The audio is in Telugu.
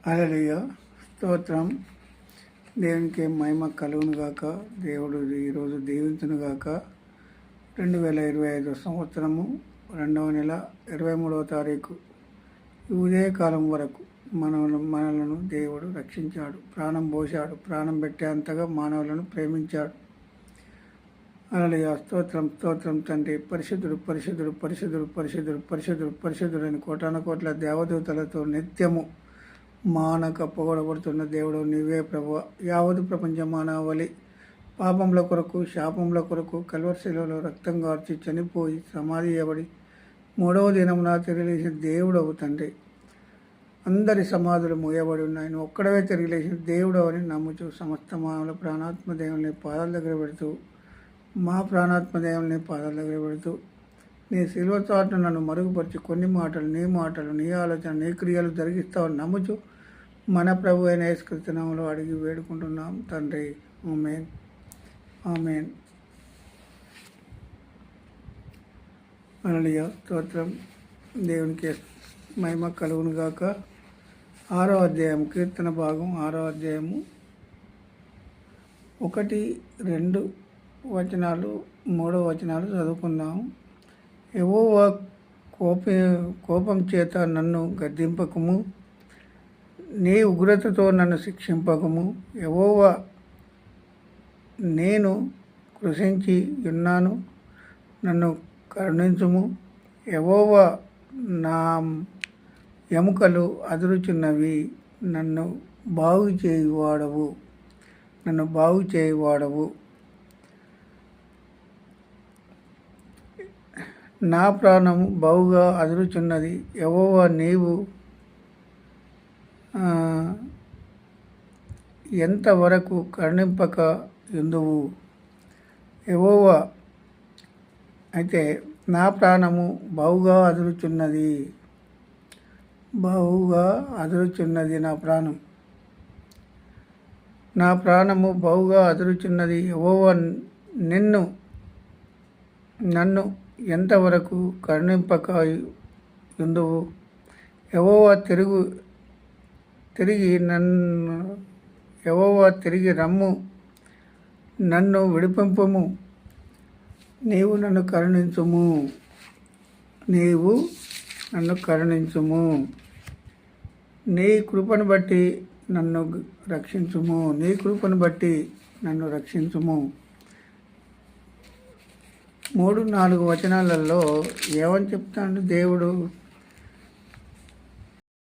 హల్లెలూయా, స్తోత్రం. దేవునికి మహిమ కలుగును గాక. దేవుడు ఈరోజు దీవించును గాక. 2025 సంవత్సరము 2వ నెల 23వ తారీఖు ఈ ఉదయకాలం వరకు మనలను దేవుడు రక్షించాడు, ప్రాణం పోశాడు. ప్రాణం పెట్టేంతగా మానవులను ప్రేమించాడు. హల్లెలూయా, స్తోత్రం స్తోత్రం. తండ్రి పరిశుద్ధుడు పరిశుద్ధుడు పరిశుద్ధుడు పరిశుద్ధుడు పరిశుద్ధుడు పరిశుద్ధుడు అని కోటాన దేవదూతలతో నిత్యము మానక పొగడబడుతున్న దేవుడు నీవే ప్రభువా. యావత్ ప్రపంచ మానవాళి పాపముల కొరకు, శాపముల కొరకు కల్వరిశిలలో రక్తం గార్చి చనిపోయి సమాధి చేయబడి 3వ దినమున తిరిగిలేసిన దేవుడవు తండ్రి. అందరి సమాధులు మూయబడి ఉన్నాయి, నువ్వు ఒక్కడవే తిరిగిలేసిన దేవుడవు అని నమ్ముచు సమస్త మానవుల ప్రాణాత్మ దేవుని పాదాల దగ్గర పెడుతూ, మా ప్రాణాత్మ దేవుని పాదాల దగ్గర పెడుతూ, నీ శిలువ చాటును నన్ను మరుగుపరిచి కొన్ని మాటలు, నీ ఆలోచన, నీ క్రియలు జరిగిస్తావని నమ్ముచు మన ప్రభు అయిన యేసుక్రీస్తు నామములో అడిగి వేడుకుంటున్నాం తండ్రి. ఆమేన్, ఆమేన్. హల్లెలూయా, స్తోత్రం. దేవునికి మహిమ కలుగును గాక. 6వ అధ్యాయం, కీర్తన భాగం 6వ అధ్యాయము 1, 2 వచనాలు, 3వ వచనాలు చదువుకుందాం. యెహోవా కోపం చేత నన్ను గద్దింపకము, నీ ఉగ్రతతో నన్ను శిక్షింపకము. యెహోవా, నేను కృషించి ఉన్నాను, నన్ను కరుణించుము. యెహోవా, నా ఎముకలు అదురుచున్నవి, నన్ను బాగు చేయువాడవు. నా ప్రాణము బహుగా అదురుచున్నది. యెహోవా, నీవు ఎంతవరకు కరుణింపక యుందువు. యెహోవా, అయితే నా ప్రాణము బహుగా అదురుచున్నది. నా ప్రాణము బహుగా అదురుచున్నది. యెహోవా, నన్ను ఎంతవరకు కరుణింపక యుందువు. యెహోవా, తిరిగి రమ్ము, నన్ను విడిపింపుము. నీవు నన్ను కరుణించుము. నీ కృపను బట్టి నన్ను రక్షించుము. 3-4 వచనాలలో ఏమని చెప్తాడు దేవుడు?